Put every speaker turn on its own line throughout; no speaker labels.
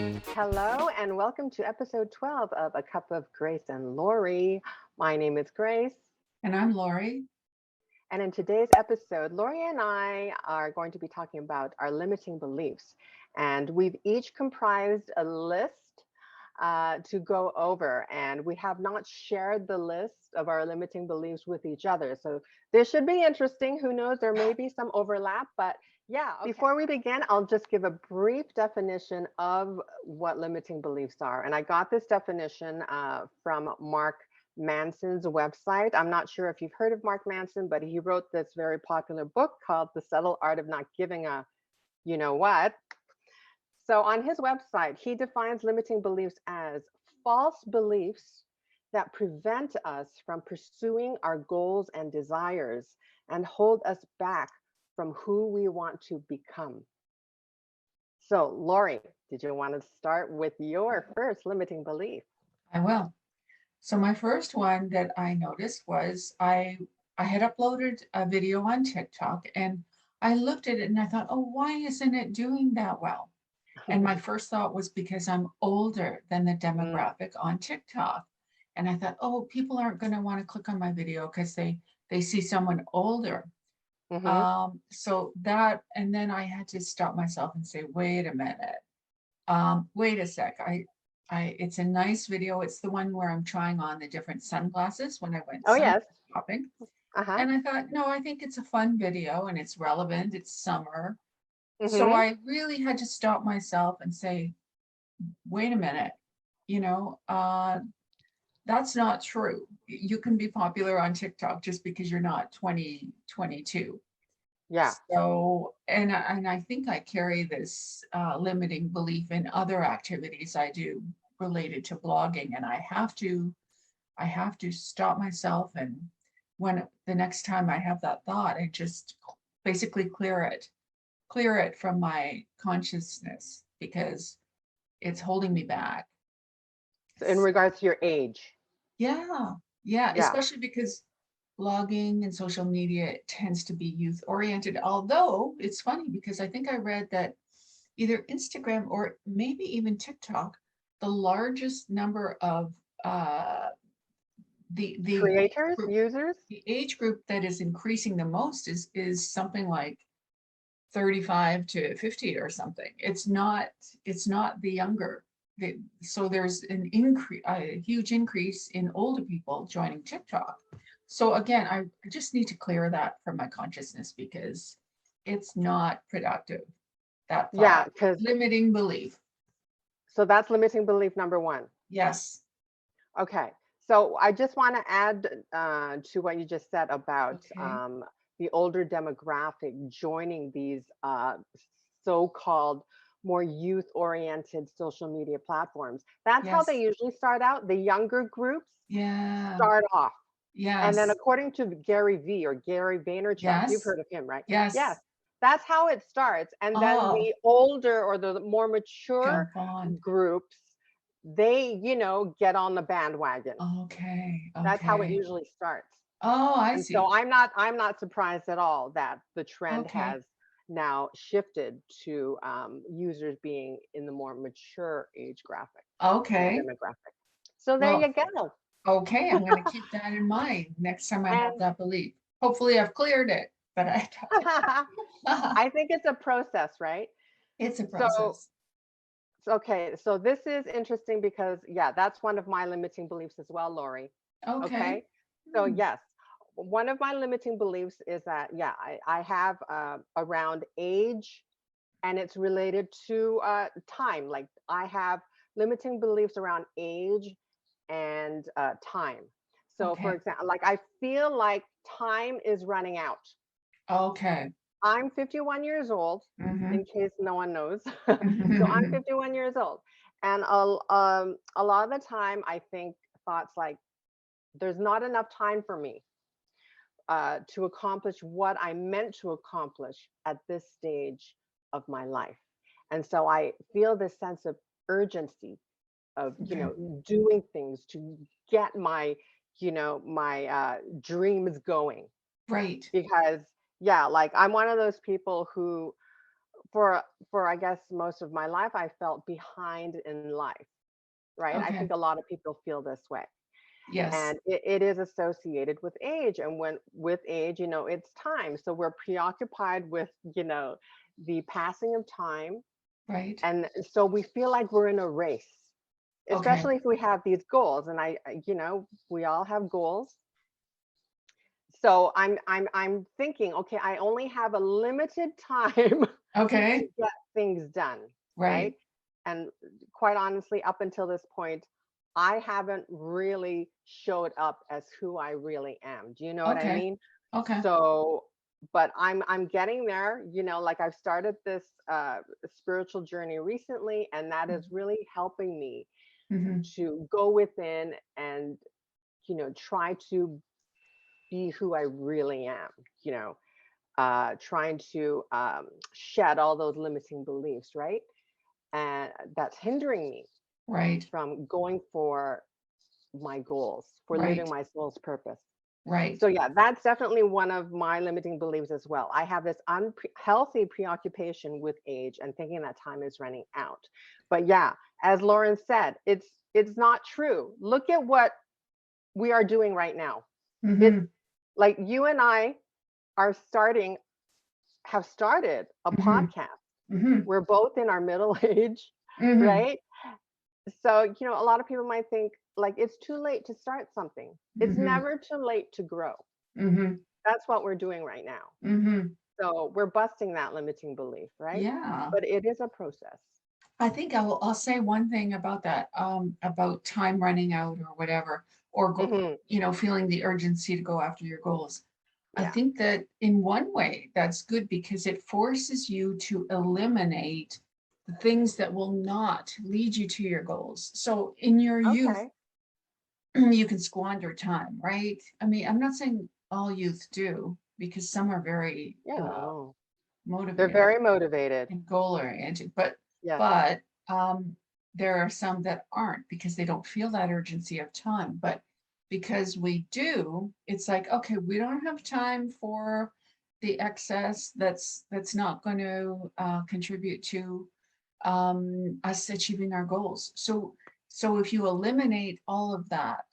Hello, and welcome to episode 12 of A Cup of Grace and Lori. My name is Grace,
And I'm Lori.
and in today's episode, Lori and I are going to be talking about our limiting beliefs. And we've each comprised a list to go over, and we have not shared the list of our limiting beliefs with each other. So this should be interesting. Who knows? There may be some overlap, but yeah, okay. Before we begin, I'll just give a brief definition of what limiting beliefs are. And I got this definition from Mark Manson's website. I'm not sure if you've heard of Mark Manson, but he wrote this very popular book called The Subtle Art of Not Giving a You Know What. So on his website, he defines limiting beliefs as false beliefs that prevent us from pursuing our goals and desires and hold us back from who we want to become. So, Lori, did you want to start with your first limiting belief?
I will. So my first one that I noticed was I had uploaded a video on TikTok and I looked at it and I thought, oh, why isn't it doing that well? And my first thought was because I'm older than the
Mm,
demographic on TikTok. And I thought, oh, people aren't going to want to click on my video because they see someone older.
mhm.
So that, and then I had to stop myself and say, wait a minute. Wait a sec. It's a nice video. It's the one where I'm trying on the different sunglasses when I went
Oh, yes.
sunglass shopping.
Uh-huh.
And I thought, no, I think it's a fun video and it's relevant. It's summer. So
Mhm.
I really had to stop myself and say, wait a minute, you know, that's not true. You can be popular on TikTok just because you're not 2022.
Yeah.
So, and I think I carry this limiting belief in other activities I do related to blogging, and I have to stop myself, and when the next time I have that thought, I just basically clear it from my consciousness because it's holding me back.
So in regards to your age.
Yeah, yeah,
Yeah.
especially because blogging and social media tends to be youth oriented. Although it's funny because I think I read that either Instagram or maybe even TikTok, the largest number of uh, the
Creators,
group,
users.
the age group that is increasing the most is something like 35 to 50 or something. It's not the younger. So there's an increase, a huge increase in older people joining TikTok. So again, I just need to clear that from my consciousness because it's not productive. That
Yeah,
thought,
because
limiting belief.
so that's limiting belief number one.
Yes.
Okay. So I just want to add to what you just said about
Okay.
the older demographic joining these so-called more youth-oriented social media platforms. That's how they
Yes.
usually start out. The younger groups
Yeah.
start off. And then
Yes.
according to Gary V or Gary Vaynerchuk, you've
Yes.
heard of him, right? Yes.
Yes.
That's how it starts. And then
Oh,
the older or the more mature
jump on.
groups, they, get on the bandwagon.
Okay.
That's how it
Okay.
usually starts.
Oh, I
And so
see.
I'm not surprised at all that the trend
Okay.
has now shifted to users being in the more mature age graphic or
Okay.
demographic. So there
Well,
you go.
okay, I'm going to keep that in mind next time I have
And
that belief. Hopefully, I've cleared it, but I
I think it's a process, right?
it's a
So,
process.
okay, so this is interesting because, yeah, that's one of my limiting beliefs as well, Lori.
Okay.
Okay. So,
Hmm.
yes, one of my limiting beliefs is that, yeah, I have around age and it's related to time. Like I have limiting beliefs around age and time. So, for
Okay.
example, like I feel like time is running out.
Okay.
I'm 51 years old,
Mm-hmm.
in case no one knows. So I'm 51 years old. And a lot of the time, I think thoughts like, there's not enough time for me to accomplish what I meant to accomplish at this stage of my life. And so I feel this sense of urgency of,
Okay.
doing things to get my dreams going
Right.
because yeah, like I'm one of those people who for I guess most of my life, I felt behind in life, right? I
Okay.
think a lot of people feel this way.
Yes.
And it is associated with age. And when with age, it's time. So we're preoccupied with, the passing of time.
Right.
And so we feel like we're in a race,
Okay.
especially if we have these goals. And we all have goals. So I'm thinking, okay, I only have a limited time to
Okay.
get things done, right?
Right.
And quite honestly, up until this point, I haven't really showed up as who I really am. Do you know what I
Okay.
mean?
Okay.
So, but I'm getting there, like I've started this spiritual journey recently, and that is really helping me
Mm-hmm.
to go within and, try to be who I really am, you know, trying to shed all those limiting beliefs, right? And that's hindering me
Right.
from going for my goals, for living
Right.
my soul's purpose.
Right.
So, yeah, that's definitely one of my limiting beliefs as well. I have this unhealthy preoccupation with age and thinking that time is running out. But yeah, as Lauren said, it's not true. Look at what we are doing right now. It's
Mm-hmm.
like you and I are have started a
Mm-hmm.
podcast.
Mm-hmm.
We're both in our middle age,
Mm-hmm.
right? So, a lot of people might think like it's too late to start something. It's
Mm-hmm.
never too late to grow.
Mm-hmm.
That's what we're doing right now.
Mm-hmm.
So we're busting that limiting belief, right?
Yeah.
But it is a process.
I think I'll say one thing about that, about time running out or whatever, or
Hmm.
feeling the urgency to go after your goals. I
Yeah.
think that in one way that's good because it forces you to eliminate the things that will not lead you to your goals. So in your youth,
Okay.
you can squander time, right? I mean, I'm not saying all youth do, because some are very
Yeah, no. They're
motivated
very motivated.
and goal oriented, but
Yes.
but um, there are some that aren't because they don't feel that urgency of time. But because we do, it's like, okay, we don't have time for the excess that's not going to contribute to us achieving our goals. So if you eliminate all of that,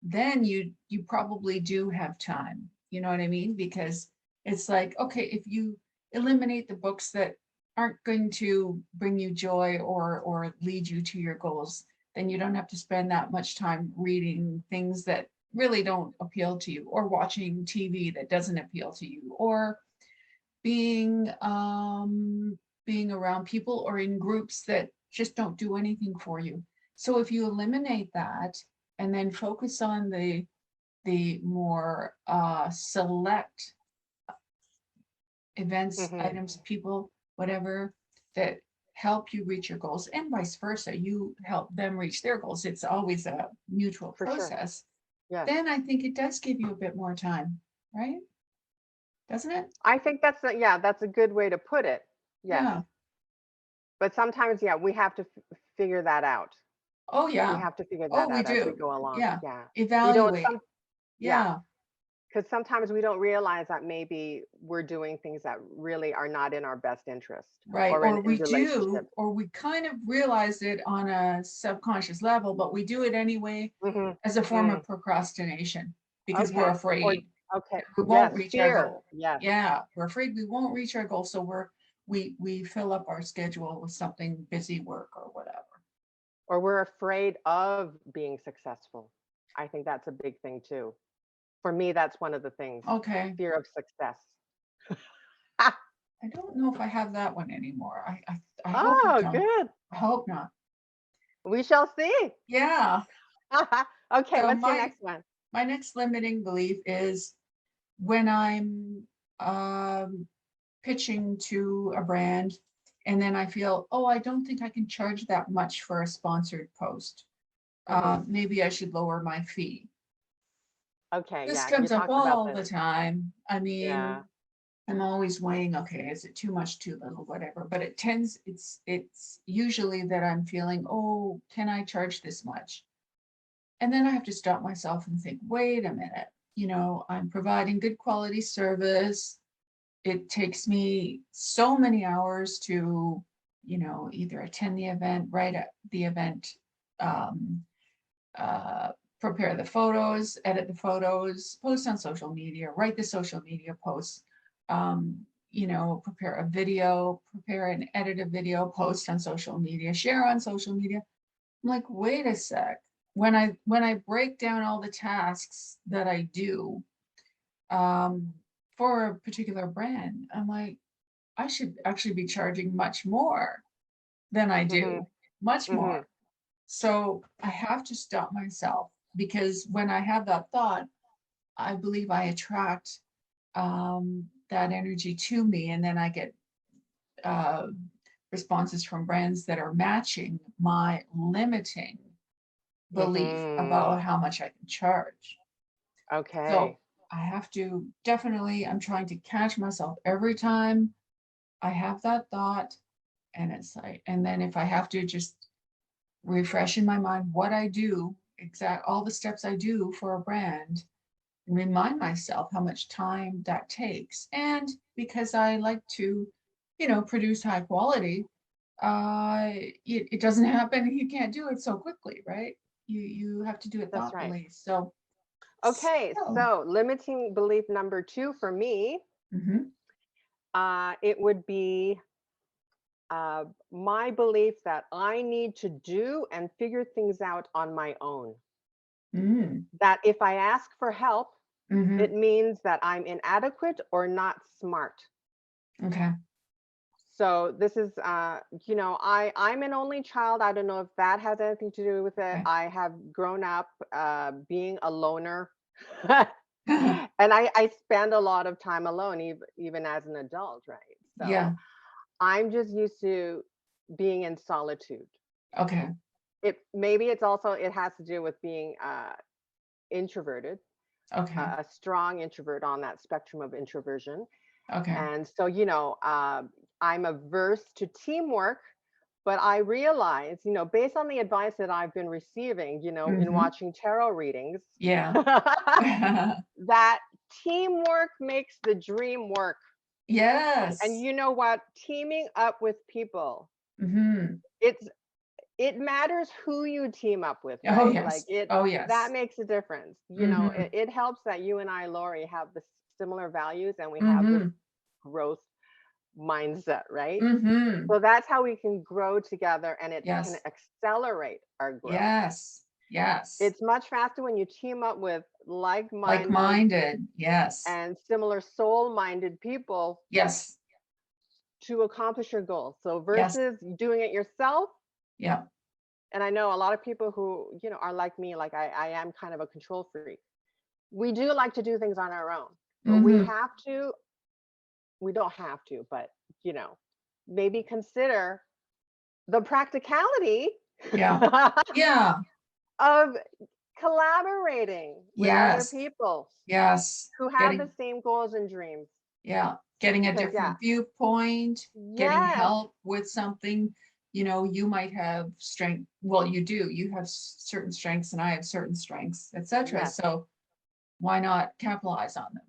then you probably do have time. You know what I mean? Because it's like, okay, if you eliminate the books that aren't going to bring you joy or lead you to your goals, then you don't have to spend that much time reading things that really don't appeal to you, or watching TV that doesn't appeal to you, or being being around people or in groups that just don't do anything for you. So if you eliminate that and then focus on the more select events,
Hmm.
items, people, whatever, that help you reach your goals, and vice versa, you help them reach their goals, it's always a mutual
For sure.
process,
Yes.
then I think it does give you a bit more time, right? Doesn't it?
I think that's a good way to put it. Yes.
Yeah.
But sometimes, yeah, we have to figure that out.
Oh,
We
yeah.
have to figure
Oh,
that
we
out as we
do.
go along.
Yeah.
Yeah. We don't
Evaluate.
yeah,
Yeah.
because sometimes we don't realize that maybe we're doing things that really are not in our best interest
Right.
or
Or
in
we do,
relationships.
or we kind of realize it on a subconscious level, but we do it anyway
Hmm.
as a form of
Mm.
procrastination because we're
Okay. Or
afraid
okay.
we won't
Yes,
reach our
fear.
goal.
Yes.
Yeah, we're afraid we won't reach our goal. So we fill up our schedule with something, busy work or whatever.
Or we're afraid of being successful. I think that's a big thing too. For me, that's one of the things.
Okay.
Fear of success.
I don't know if I have that one anymore. I hope I
Oh,
don't.
good.
I hope not.
We shall see.
Yeah.
Okay,
So
what's your
my
next one?
my next limiting belief is when I'm pitching to a brand and then I feel, oh, I don't think I can charge that much for a sponsored post.
Hmm.
Maybe I should lower my fee.
Okay,
This
yeah, you
comes up
talked about
all
this.
the time. I
Yeah.
mean, I'm always weighing, okay, is it too much, too little, whatever. But it's usually that I'm feeling, oh, can I charge this much? And then I have to stop myself and think, wait a minute, I'm providing good quality service. it takes me so many hours to, either attend the event, write the event, um, uh, prepare the photos, edit the photos, post on social media, write the social media posts, prepare a video, prepare and edit a video, post on social media, share on social media. I'm like, wait a sec. When I break down all the tasks that I do for a particular brand, I'm like, I should actually be charging much more than I
Mm-hmm.
do, much
Mm-hmm.
more. So I have to stop myself, because when I have that thought, I believe I attract that energy to me, and then I get uh, responses from brands that are matching my limiting belief
Mm-hmm.
about how much I can charge. So
Okay.
I have to definitely, I'm trying to catch myself every time I have that thought. And it's like, and then if I have to just refresh in my mind what I do, all the steps I do for a brand, and remind myself how much time that takes. And because I like to, produce high quality, it doesn't happen. You can't do it so quickly, right? You have to do it
That's right.
thoughtfully. So,
Okay,
so
so limiting belief number two for me,
mhm.
it would be my belief that I need to do and figure things out on my own.
Mm,
That if I ask for help, it
mhm.
means that I'm inadequate or not smart.
Okay.
So this is, I'm an only child. I don't know if that has anything to do with it.
Okay.
I have grown up being a loner. And I spend a lot of time alone, even as an adult, right? So
Yeah.
I'm just used to being in solitude.
Okay.
Maybe it has to do with being introverted,
Okay.
a strong introvert on that spectrum of introversion.
Okay.
And so, I'm averse to teamwork, but I realize, based on the advice that I've been receiving, in
Hmm.
watching tarot readings,
Yeah.
that teamwork makes the dream work. And
Yes.
you know what? Teaming up with people,
Hmm.
it's it matters who you team up with,
Oh,
right? Like
yes. Oh,
that
yes.
makes a difference.
Hmm.
It helps that you and I, Lori, have the similar values and we have this
Hmm.
growth mindset, right?
Hmm.
So that's how we can grow together and it can
Yes.
accelerate our growth.
Yes. Yes.
It's much faster when you team up with like-minded
Like-minded. Yes.
and similar soul-minded people
Yes.
to accomplish your goals. So
Yes.
versus doing it yourself,
Yeah.
and I know a lot of people who, are like me, like I am kind of a control freak. We do like to do things on our own, but
Hmm.
we don't have to, but you know, maybe consider the practicality
Yeah. Yeah.
of collaborating with other
Yes.
people
Yes.
who have the
Getting,
same goals and dreams.
yeah, getting a
Because yeah,
different viewpoint, getting
yes,
help with something. You might have strength. Well, you do. You have certain strengths, and I have certain strengths, etc.
yes,
So why not capitalize on them?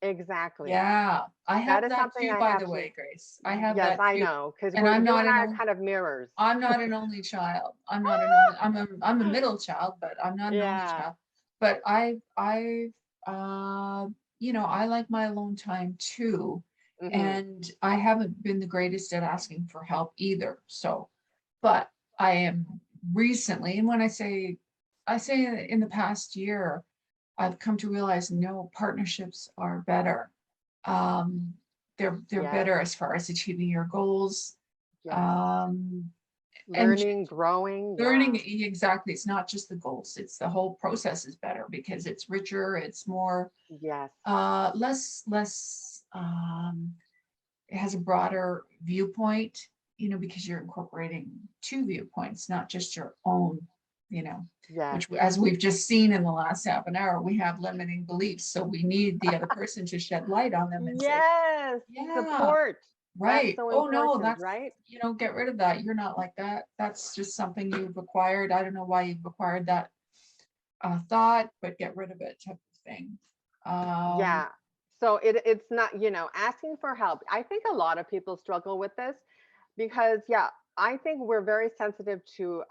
exactly.
Yeah, I
That
have
is
that
something
too,
I
by
have
the
to.
way, Grace. I have
Yes,
that
I
too.
know, because
And I'm
you
not
and I
an
are
only
kind of mirrors.
I'm not an only child. I'm not an only I'm a middle child, but I'm not an only
Yeah.
child. But I've I like my alone time too.
Hmm.
And I haven't been the greatest at asking for help either. So, but I am recently, and when I say in the past year, I've come to realize no, partnerships are better. Um, they're
Yes.
better as far as achieving your goals.
Yes.
Um, and
Learning, growing.
learning,
Yeah.
exactly, it's not just the goals, it's the whole process is better because it's richer, it's more
Yes.
less it has a broader viewpoint, because you're incorporating two viewpoints, not just your own, you know
Yes.
which, as we've just seen in the last half an hour, we have limiting beliefs, so we need the other person to shed light on them and say,
Yes.
yeah,
Support. That's
right.
so
Oh no,
important,
that's,
right?
get rid of that. You're not like that. That's just something you've acquired. I don't know why you've acquired that thought, but get rid of it, type of thing. Um,
Yeah. So it's not, asking for help. I think a lot of people struggle with this because, yeah, I think we're very sensitive to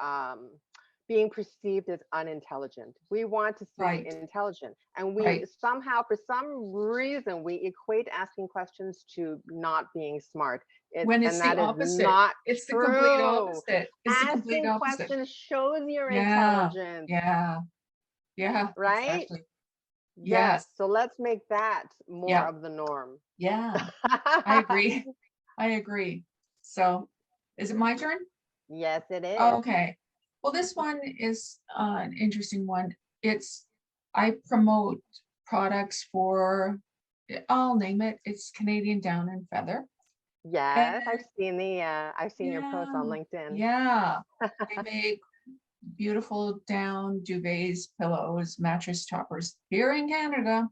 being perceived as unintelligent. We want to seem
Right,
intelligent. And we
right.
somehow, for some reason, we equate asking questions to not being smart.
When it's
And
the
that is
opposite.
not
It's the complete
true.
opposite. It's the complete
Asking
opposite.
questions shows your
Yeah,
intelligence,
yeah, yeah,
right?
exactly.
Yes.
Yes,
So let's make that more
yeah,
of the norm.
yeah. I agree. I agree. So, is it my turn?
Yes, it is.
Okay. Well, this one is an interesting one. It's, I promote products for, I'll name it, it's Canadian Down and Feather. And
Yes, I've seen your posts on
yeah,
LinkedIn.
yeah. They make beautiful down duvets, pillows, mattress toppers here in Canada.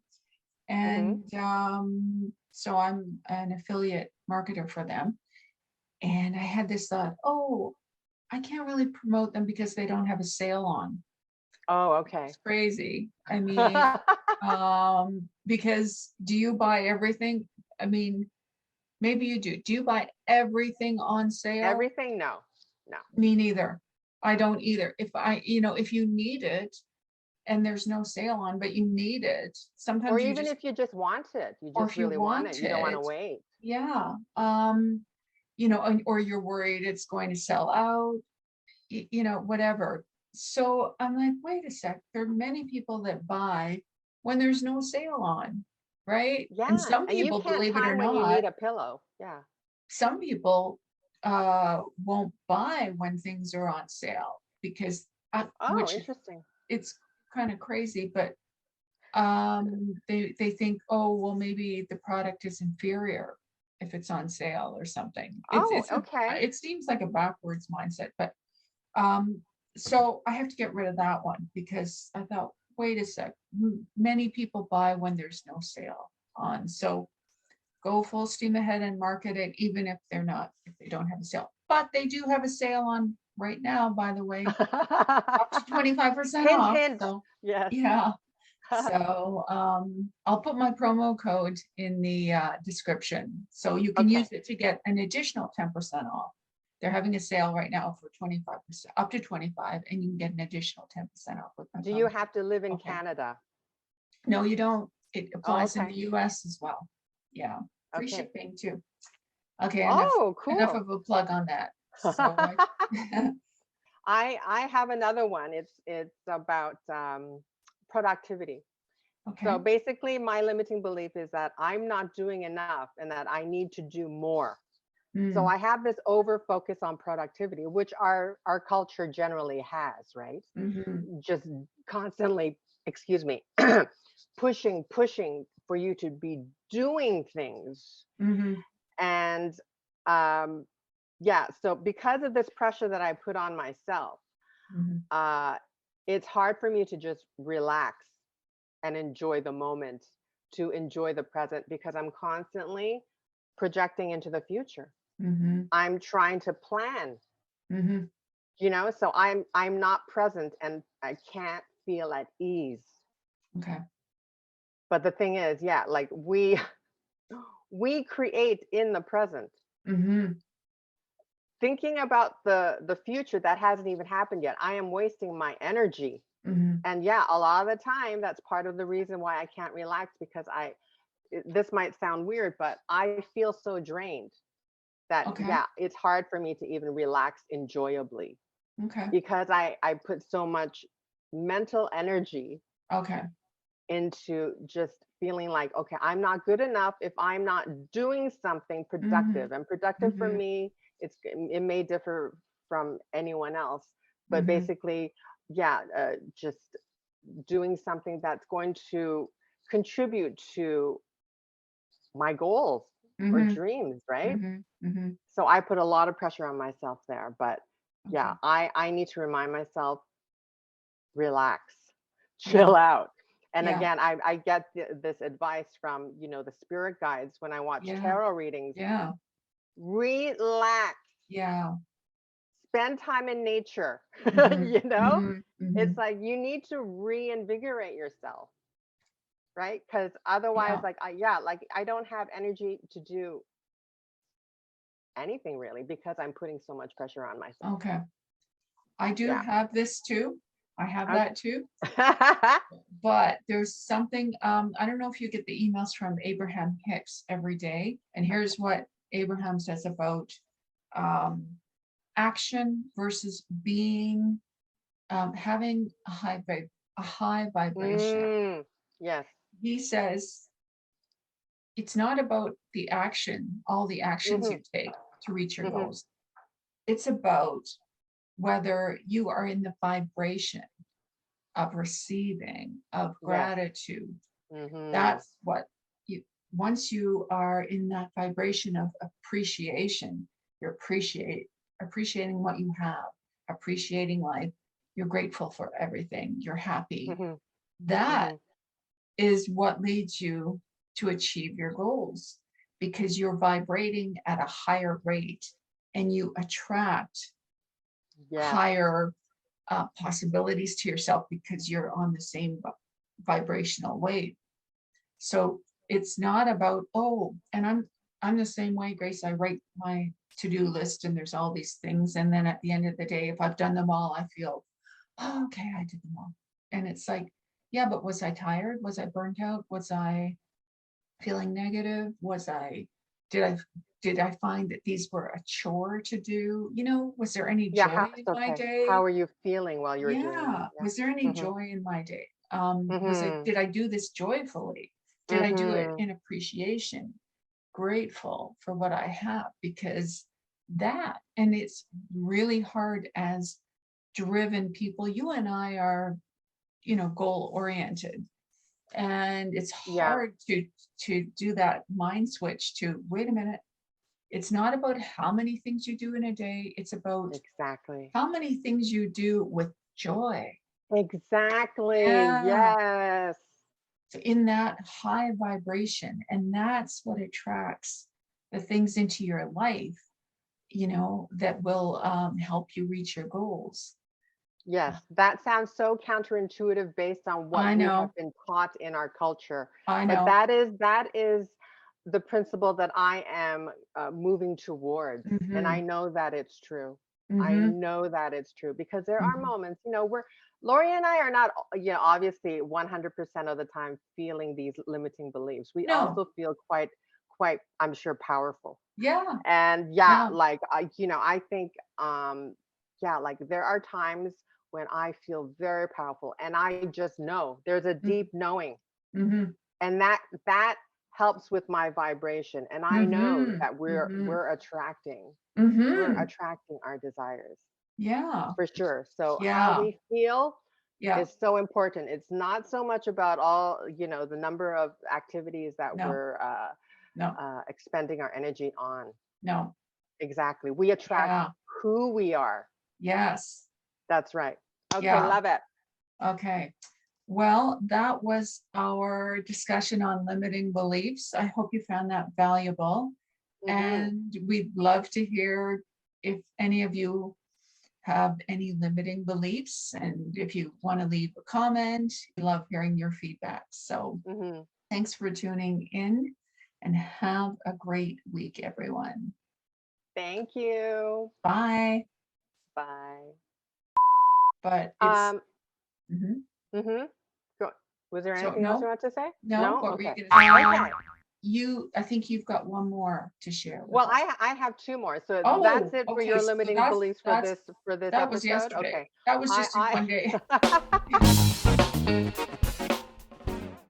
Hmm.
And so I'm an affiliate marketer for them. And I had this thought, oh, I can't really promote them because they don't have a sale on.
Oh, okay.
It's crazy. I mean, because do you buy everything? I mean, maybe you do. Do you buy everything on sale?
Everything? No, no.
Me neither. I don't either. If if you need it and there's no sale on, but you need it,
Or
sometimes you
even
just,
if you just want it, you
or
just
if you
really want it.
want
You don't want to
it,
wait.
yeah. Or you're worried it's going to sell out, whatever. So I'm like, wait a sec, there are many people that buy when there's no sale on, right? And
Yeah,
some
and you
people,
can't
believe it or
time when you
not,
need a pillow. Yeah.
some people won't buy when things are on sale because
Oh,
which
interesting.
it's kind of crazy, but they think, oh, well, maybe the product is inferior if it's on sale or something.
Oh, okay.
It seems like a backwards mindset, but um so I have to get rid of that one because I thought, wait a sec, many people buy when there's no sale on, so go full steam ahead and market it even if they don't have a sale, but they do have a sale on right now, by the way, up to 25%
Hint,
off.
hint.
So
Yes.
yeah. So I'll put my promo code in the description. So you can use
Okay.
it to get an additional 10% off. They're having a sale right now for 25%, up to 25, and you can get an additional 10% off with my
Do you
promo
have to live in
code. Okay.
Canada?
No, you don't. It
Oh,
applies in
okay.
the US as well. Yeah. Free
Okay.
shipping too. Okay,
Oh,
enough
cool.
of a plug on that. So
I have another one. It's about productivity. So
okay.
basically, my limiting belief is that I'm not doing enough and that I need to do more. So
Mm,
I have this over focus on productivity, which our culture generally has, right?
mm-hmm,
Just constantly, excuse me, pushing for you to be doing things.
mm-hmm,
And um, yeah, so because of this pressure that I put on myself,
mm-hmm,
uh, it's hard for me to just relax and enjoy the moment, to enjoy the present, because I'm constantly projecting into the future.
mm-hmm,
I'm trying to plan,
mm-hmm.
so I'm not present and I can't feel at ease.
Okay.
But the thing is, yeah, like we create in the present.
Mm-hmm,
Thinking about the future that hasn't even happened yet, I am wasting my energy.
mm-hmm.
And yeah, a lot of the time that's part of the reason why I can't relax, because this might sound weird, but I feel so drained that
Okay.
yeah, it's hard for me to even relax enjoyably
Okay.
because I put so much mental energy
Okay.
into just feeling like, okay, I'm not good enough if I'm not doing something
Mm-hmm.
productive. And productive for
Mm-hmm.
me, it may differ from anyone else, but
Mm-hmm.
basically, yeah, just doing something that's going to contribute to my goals or
Mm-hmm.
dreams, right?
Mm-hmm. Mm-hmm.
So I put a lot of pressure on myself there, but yeah,
Okay.
I need to remind myself, relax,
Yeah.
chill out. And
Yeah.
again, I get this advice from, the spirit guides when I watch
Yeah.
tarot readings.
Yeah.
Relax,
Yeah.
spend time in nature.
Mm-hmm.
you know,
Mm-hmm. Mm-hmm.
it's like you need to reinvigorate yourself. right? Because otherwise,
Yeah.
like, like I don't have energy to do anything really because I'm putting so much pressure on myself.
Okay. I do
Yeah.
have this too. I have that too.
Okay.
But there's something, I don't know if you get the emails from Abraham Hicks every day. And here's what Abraham says about um, action versus being, having a high vibration.
Mm, yes.
He says it's not about the action, all the actions
Hmm.
you take to reach your
Hmm.
goals. It's about whether you are in the vibration of receiving, of
Yes.
gratitude.
Hmm.
That's what you, once you are in that vibration of appreciation, you're appreciating what you have, appreciating life, you're grateful for everything, you're happy.
Hmm.
That
Hmm.
is what leads you to achieve your goals because you're vibrating at a higher rate and you attract
Yes.
higher possibilities to yourself because you're on the same vibrational wave. So it's not about, oh, and I'm the same way, Grace. I write my to-do list and there's all these things. And then at the end of the day, if I've done them all, I feel, oh, okay, I did them all. And it's like, yeah, but was I tired? Was I burnt out? Was I feeling negative? Did I did I find that these were a chore to do? Was there any
Yeah.
joy in my
Okay. How
day?
are you feeling while you were doing them?
Yeah. Was there any
Yeah.
joy in my day?
Hmm.
Did I do this joyfully? Did I do it
Hmm.
in appreciation, grateful for what I have? Because and it's really hard as driven people. You and I are, goal oriented. And it's
Yeah.
hard to do that mind switch to wait a minute. It's not about how many things you do in a day. It's about
Exactly.
how many things you do with joy.
Exactly.
Yeah.
Yes.
In that high vibration. And that's what attracts the things into your life, that will help you reach your goals.
Yes, that sounds so counterintuitive based on what
I
we have
know,
been taught in our culture.
I
But
know.
that is the principle that I am moving towards, and I
Mm-hmm.
know that it's true. I
Mm-hmm.
know that it's true because there are
Mm-hmm.
moments, we're Lori and I are not, obviously 100% of the time feeling these limiting beliefs. We
No.
also feel quite, I'm sure, powerful.
Yeah.
And yeah,
Yeah.
like I think, yeah, like there are times when I feel very powerful and I just know there's a deep knowing,
Mm-hmm.
and that helps with my vibration, and I know
Mm-hmm.
that we're
Mm-hmm.
we're attracting we're
Mm-hmm.
attracting our desires
Yeah.
for sure. So how
Yeah.
we feel
Yeah.
is so important. It's not so much about all, the number of activities that
No.
we're
No.
expending our energy on.
No.
Exactly. We attract
Yeah.
who we are.
Yes.
That's right. Okay,
Yeah.
love it.
Okay. Well, that was our discussion on limiting beliefs. I hope you found that valuable.
Hmm.
And we'd love to hear if any of you have any limiting beliefs. And if you want to leave a comment, we love hearing your feedback. So
Hmm.
thanks for tuning in and have a great week, everyone.
Thank you.
Bye.
Bye.
But it's,
Um,
mhm.
hmm Go. Was there
So
anything else you
no,
want to say?
no,
No?
what were you
Okay.
going to say?
Okay.
I think you've got one more to share with
Well,
us.
I have two more. So that's
Oh,
it for
okay.
your
So
limiting beliefs for this
that was
episode.
yesterday.
Okay.
That was just in one day.
I